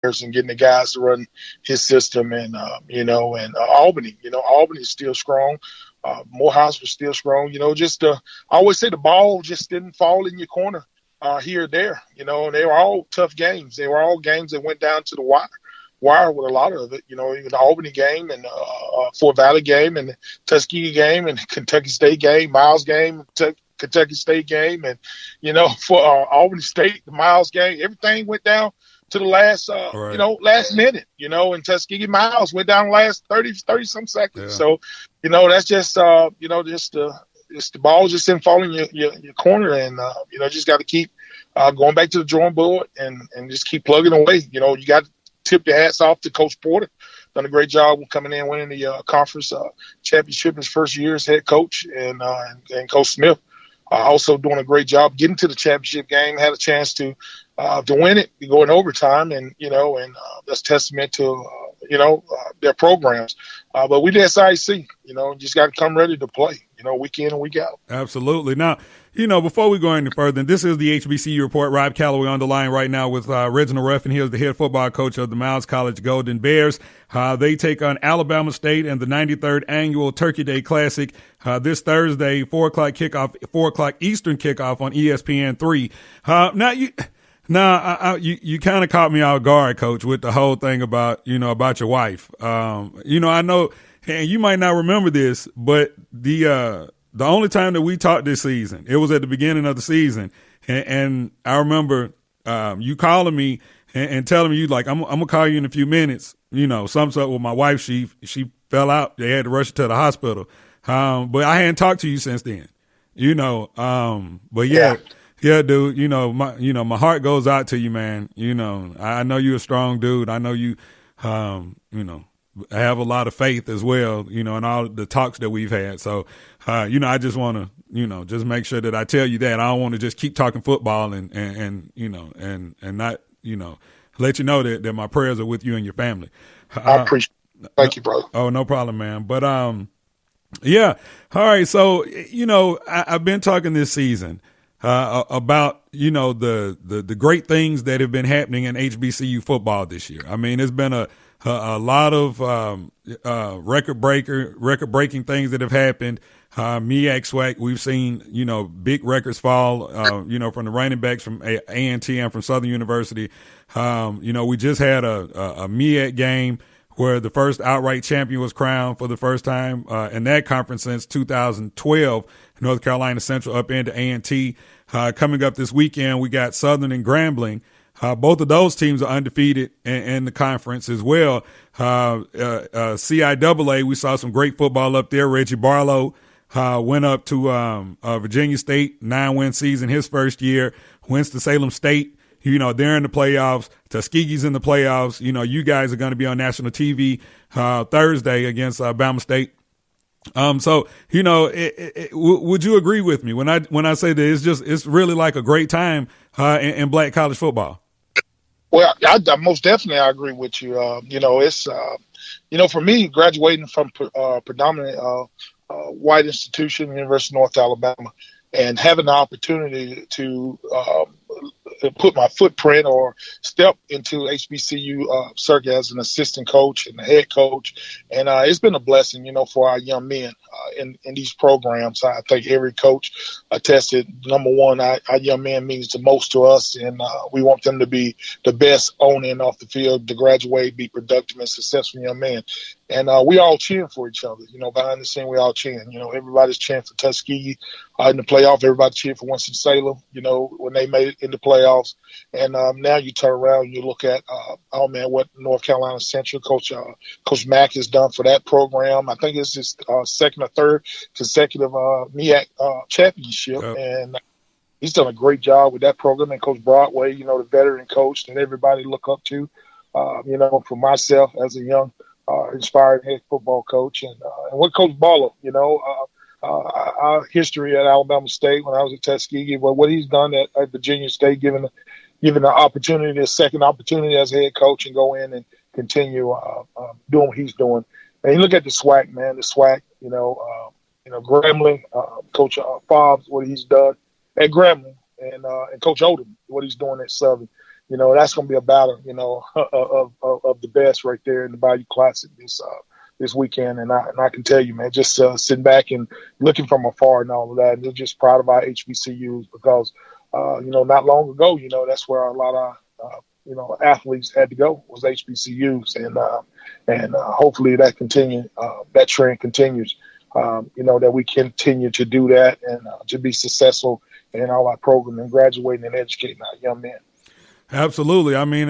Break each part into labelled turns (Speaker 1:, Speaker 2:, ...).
Speaker 1: and getting the guys to run his system, and and Albany. Albany is still strong. Morehouse was still strong. I always say the ball just didn't fall in your corner here or there. And they were all tough games. They were all games that went down to the wire with a lot of it. Even the Albany game and Fort Valley game and the Tuskegee game and Kentucky State game, Miles game, Kentucky State game, and for Albany State, the Miles game, everything went down to the last, last minute, and Tuskegee Miles went down the last 30 some seconds. Yeah. So, that's just, the ball just didn't fall in your corner, and, just got to keep going back to the drawing board and just keep plugging away. You got to tip your hats off to Coach Porter. Done a great job coming in, winning the conference championship his first year as head coach, and Coach Smith also doing a great job getting to the championship game. Had a chance to win it, go in overtime, and that's testament to their programs. But we did SIC, just got to come ready to play, week in and week out.
Speaker 2: Absolutely. Now, before we go any further, this is the HBCU Report. Rob Calloway on the line right now with Reginald Ruffin. He is the head football coach of the Miles College Golden Bears. They take on Alabama State in the 93rd annual Turkey Day Classic this Thursday, 4 o'clock kickoff, 4 o'clock Eastern kickoff on ESPN3. Now, you kind of caught me off guard, Coach, with the whole thing about your wife. I know, and you might not remember this, but the only time that we talked this season, it was at the beginning of the season, and I remember you calling me and telling me, you like, I'm gonna call you in a few minutes. Something's up with my wife. She fell out. They had to rush her to the hospital. But I hadn't talked to you since then. But yeah. Yeah, dude, my heart goes out to you, man. I know you're a strong dude. I know you, have a lot of faith as well, in all the talks that we've had. So, I just want to, just make sure that I tell you that. I don't want to just keep talking football and not, let you know that my prayers are with you and your family.
Speaker 1: I appreciate it. Thank you, brother.
Speaker 2: Oh, no problem, man. But, yeah. All right. So, I've been talking this season about, the great things that have been happening in HBCU football this year. I mean, it's been a lot of record-breaking things that have happened. MEAC, SWAC, we've seen, big records fall, from the running backs from A&T and from Southern University. We just had a MEAC game where the first outright champion was crowned for the first time in that conference since 2012. North Carolina Central up into A&T. Coming up this weekend, we got Southern and Grambling. Both of those teams are undefeated in the conference as well. CIAA, we saw some great football up there. Reggie Barlow went up to Virginia State, 9-win season his first year. Winston-Salem State, they're in the playoffs. Tuskegee's in the playoffs. You guys are going to be on national TV Thursday against Bama State. So, would you agree with me when I say that it's really like a great time in black college football?
Speaker 1: Well, I most definitely I agree with you. It's for me, graduating from predominantly white institution, University of North Alabama, and having the opportunity to put my footprint or step into HBCU circuit as an assistant coach and a head coach. And it's been a blessing, for our young men in these programs. I think every coach attested, number one, our young men means the most to us, and we want them to be the best on and off the field, to graduate, be productive and successful young men. And we all cheering for each other. Behind the scene, we all cheering. Everybody's cheering for Tuskegee in the playoff. Everybody cheering for Winston-Salem, when they made it in the playoffs. And now you turn around and you look at, what North Carolina Central Coach Mack has done for that program. I think it's his second or third consecutive MEAC championship. Yep. And he's done a great job with that program. And Coach Broadway, the veteran coach that everybody look up to, for myself as a young inspired head football coach, and what Coach Barlow, our history at Alabama State when I was at Tuskegee, but what he's done at Virginia State, given the opportunity, a second opportunity as head coach, and go in and continue doing what he's doing. And you look at the SWAC, man, Grambling, Coach Fobbs, what he's done at Grambling, and Coach Odom, what he's doing at Southern. that's going to be a battle, of the best right there in the Bayou Classic this weekend. And I can tell you, man, just sitting back and looking from afar and all of that, and they're just proud of our HBCUs because, not long ago, that's where a lot of, athletes had to go was HBCUs. And hopefully that that trend continues, that we continue to do that and to be successful in all our programming, graduating and educating our young men.
Speaker 2: Absolutely. I mean,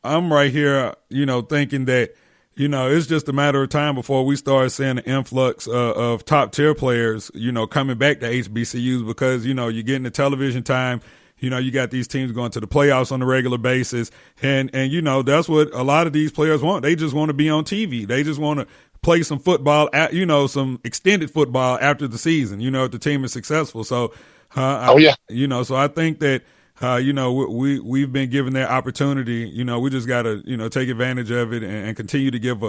Speaker 2: I'm right here, thinking that, it's just a matter of time before we start seeing an influx of top tier players, coming back to HBCUs because, you're getting the television time. You got these teams going to the playoffs on a regular basis. And that's what a lot of these players want. They just want to be on TV. They just want to play some football, some extended football after the season, if the team is successful. So, so I think that, we've been given that opportunity. We just got to, take advantage of it and continue to give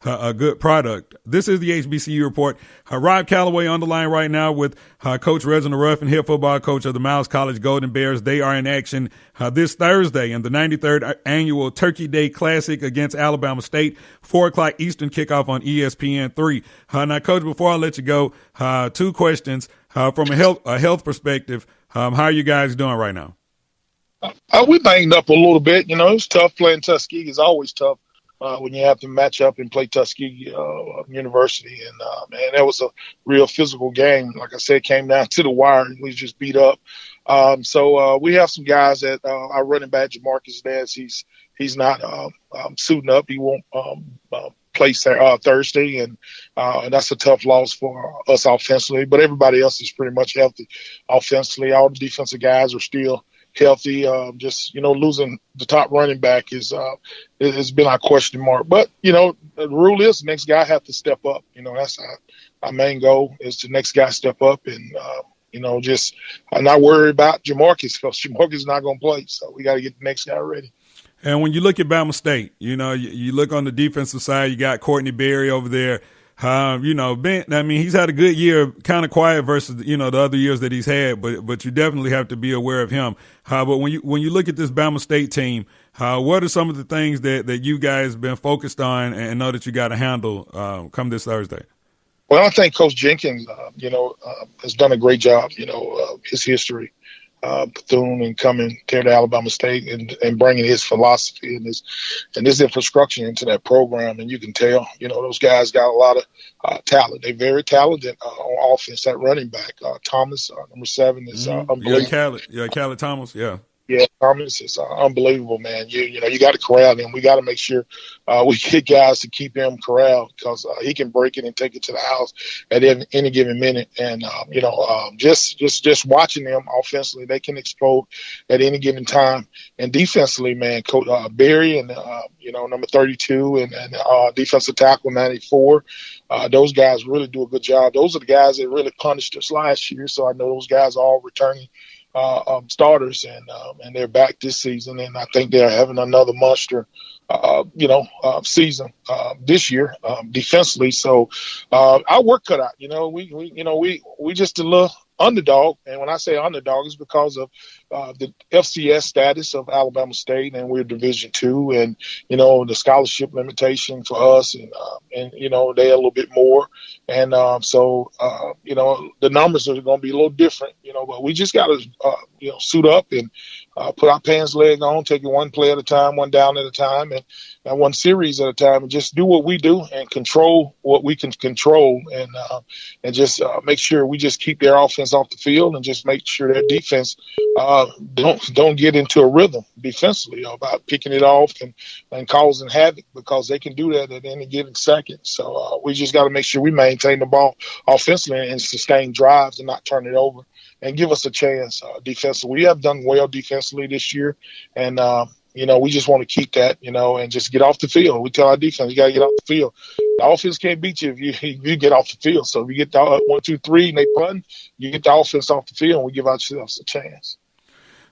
Speaker 2: a good product. This is the HBCU Report. Rob Calloway on the line right now with Coach Reginald Ruffin, head football coach of the Miles College Golden Bears. They are in action this Thursday in the 93rd annual Turkey Day Classic against Alabama State, 4:00 Eastern kickoff on ESPN3. Now, Coach, before I let you go, 2 questions from a health perspective. How are you guys doing right now?
Speaker 1: We banged up a little bit. It's tough playing Tuskegee. It's always tough when you have to match up and play Tuskegee University. And, man, that was a real physical game. Like I said, it came down to the wire. And we just beat up. So we have some guys that our running back, Jamarcus Dance, he's not suiting up. He won't play Thursday. And that's a tough loss for us offensively. But everybody else is pretty much healthy offensively. All the defensive guys are still healthy. Losing the top running back has been our question mark. But, the rule is the next guy have to step up. That's our main goal is the next guy step up and, just not worry about Jamarcus because Jamarcus is not going to play. So we got to get the next guy ready.
Speaker 2: And when you look at Bama State, you look on the defensive side, you got Courtney Berry over there. He's had a good year, kind of quiet versus, the other years that he's had, but you definitely have to be aware of him. But when you look at this Bama State team, what are some of the things that you guys been focused on and know that you got to handle come this Thursday?
Speaker 1: Well, I think Coach Jenkins, has done a great job, his history. Bethune and coming here to Alabama State and bringing his philosophy and his infrastructure into that program. And you can tell, those guys got a lot of talent. They're very talented on offense. That running back, Thomas, number 7, is unbelievable.
Speaker 2: Khaled Thomas, yeah.
Speaker 1: Yeah, Thomas is unbelievable, man. You got to corral him. We got to make sure we get guys to keep him corralled because he can break it and take it to the house at any given minute. And just watching them offensively, they can explode at any given time. And defensively, man, Coach Berry and number 32 and defensive tackle 94. Those guys really do a good job. Those are the guys that really punished us last year. So I know those guys are all returning starters and they're back this season, and I think they're having another monster season this year defensively. So our work cut out. We just a little underdog, and when I say underdog, it's because of the FCS status of Alabama State, and we're Division II, and the scholarship limitation for us, and they're a little bit more, and the numbers are going to be a little different, but we just got to suit up and put our pants leg on, take it one play at a time, one down at a time, and one series at a time, and just do what we do and control what we can control, and just make sure we just keep their offense off the field and just make sure their defense don't get into a rhythm defensively about picking it off and causing havoc, because they can do that at any given second. So we just got to make sure we maintain the ball offensively and sustain drives and not turn it over and give us a chance defensively. We have done well defensively this year, and we just want to keep that, and just get off the field. We tell our defense, you got to get off the field. The offense can't beat you if you get off the field. So if you get the 1, 2, 3 and they punt, you get the offense off the field, and we give ourselves a chance.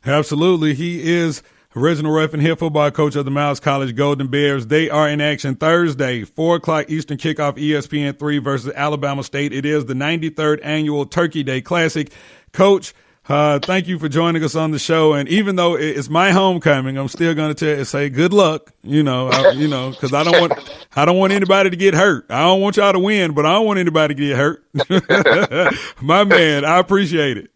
Speaker 2: Absolutely. He is Reginald Ruffin, head football coach of the Miles College Golden Bears. They are in action Thursday, 4:00 Eastern kickoff, ESPN3 versus Alabama State. It is the 93rd annual Turkey Day Classic. Coach, Thank you for joining us on the show. And even though it's my homecoming, I'm still going to say good luck. Because I don't want anybody to get hurt. I don't want y'all to win, but I don't want anybody to get hurt. My man, I appreciate it.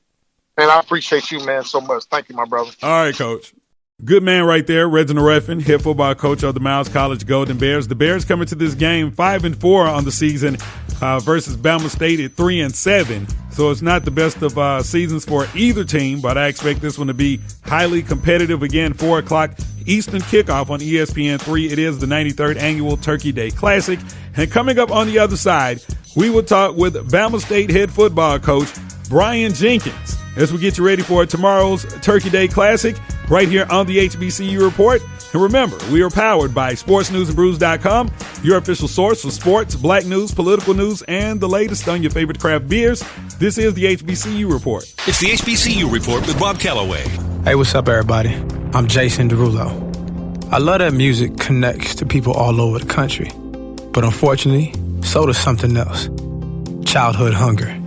Speaker 1: And I appreciate you, man, so much. Thank you, my brother.
Speaker 2: All right, Coach. Good man right there, Reginald Ruffin, head football coach of the Miles College Golden Bears. The Bears coming to this game 5-4 on the season versus Bama State at 3-7. So it's not the best of seasons for either team, but I expect this one to be highly competitive. Again, 4 o'clock Eastern kickoff on ESPN3. It is the 93rd annual Turkey Day Classic. And coming up on the other side, we will talk with Bama State head football coach Brian Jenkins as we get you ready for tomorrow's Turkey Day Classic right here on the HBCU Report. And remember, we are powered by sportsnewsandbrews.com, your official source for sports, black news, political news, and the latest on your favorite craft beers. This is the HBCU Report.
Speaker 3: It's the HBCU Report with Rob Calloway.
Speaker 4: Hey, what's up, everybody? I'm Jason Derulo. I love that music connects to people all over the country. But unfortunately, so does something else. Childhood hunger.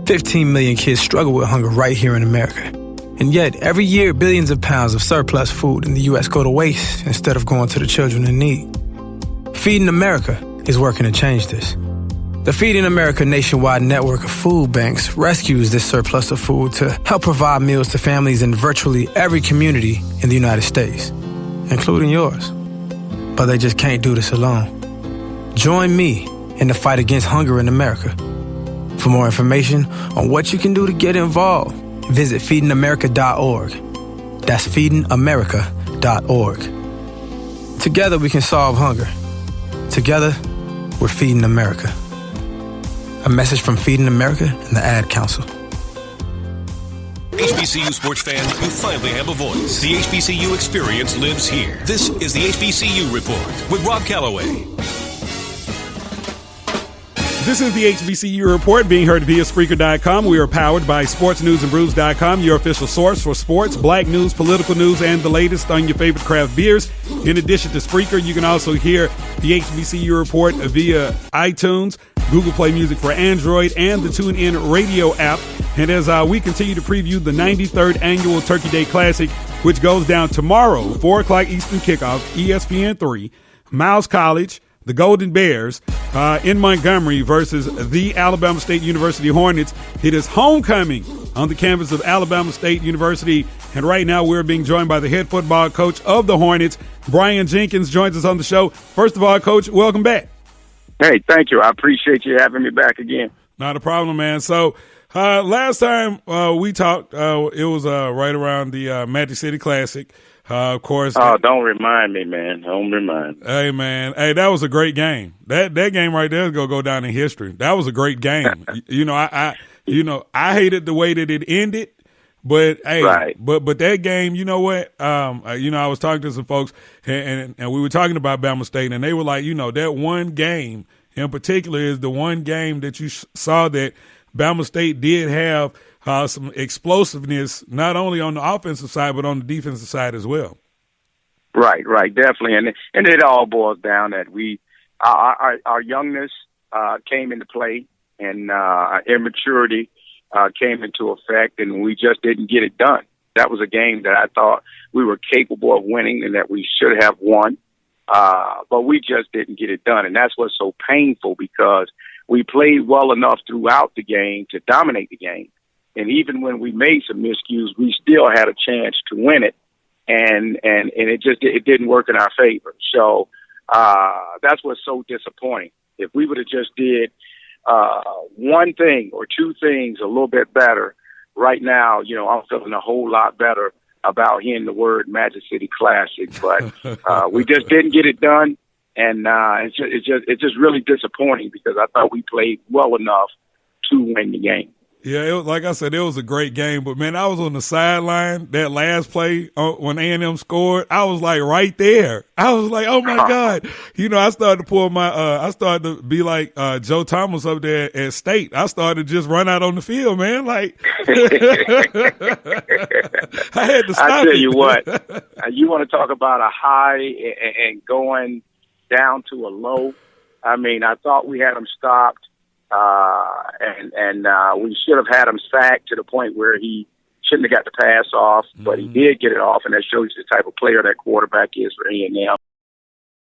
Speaker 4: 15 million kids struggle with hunger right here in America. And yet, every year, billions of pounds of surplus food in the U.S. go to waste instead of going to the children in need. Feeding America is working to change this. The Feeding America nationwide network of food banks rescues this surplus of food to help provide meals to families in virtually every community in the United States, including yours. But they just can't do this alone. Join me in the fight against hunger in America. For more information on what you can do to get involved, visit feedingamerica.org. That's feedingamerica.org. Together we can solve hunger. Together, we're Feeding America. A message from Feeding America and the Ad Council.
Speaker 3: HBCU sports fans, you finally have a voice. The HBCU experience lives here. This is the HBCU Report with Rob Calloway.
Speaker 2: This is the HBCU Report being heard via Spreaker.com. We are powered by SportsNewsAndBrews.com, your official source for sports, black news, political news, and the latest on your favorite craft beers. In addition to Spreaker, you can also hear the HBCU Report via iTunes, Google Play Music for Android, and the TuneIn Radio app. And as we continue to preview the 93rd Annual Turkey Day Classic, which goes down tomorrow, 4 o'clock Eastern kickoff, ESPN3, Miles College, the Golden Bears in Montgomery versus the Alabama State University Hornets. It is homecoming on the campus of Alabama State University. And right now we're being joined by the head football coach of the Hornets. Brian Jenkins joins us on the show. First of all, Coach, welcome back.
Speaker 5: Hey, thank you. I appreciate you having me back again.
Speaker 2: Not a problem, man. So last time we talked, it was right around the Magic City Classic. Of course.
Speaker 5: Oh, don't remind me, man. Don't remind me.
Speaker 2: Hey, man. Hey, that was a great game. That game right there is gonna go down in history. That was a great game. I hated the way that it ended, but hey,
Speaker 5: right.
Speaker 2: but that game, you know what? I was talking to some folks and we were talking about Bama State, and they were like, that one game in particular is the one game that you saw that Bama State did have some explosiveness, not only on the offensive side, but on the defensive side as well.
Speaker 5: Right, definitely. And it all boils down that our youngness came into play, and our immaturity came into effect, and we just didn't get it done. That was a game that I thought we were capable of winning and that we should have won, but we just didn't get it done. And that's what's so painful, because we played well enough throughout the game to dominate the game. And even when we made some miscues, we still had a chance to win it, and it didn't work in our favor. So that's what's so disappointing. If we would have just did one thing or two things a little bit better, right now, I'm feeling a whole lot better about hearing the word Magic City Classic. But we just didn't get it done, and it's just really disappointing, because I thought we played well enough to win the game.
Speaker 2: Yeah, like I said, it was a great game. But, man, I was on the sideline, that last play when A&M scored. I was, like, right there. I was like, oh, my God. I started to pull I started to be like Joe Thomas up there at State. I started to just run out on the field, man. Like, I had to stop
Speaker 5: I tell
Speaker 2: it.
Speaker 5: you what, you want to talk about a high and going down to a low. I mean, I thought we had him stopped. And we should have had him sacked to the point where he shouldn't have got the pass off, but he did get it off, and that shows you the type of player that quarterback is for A&M.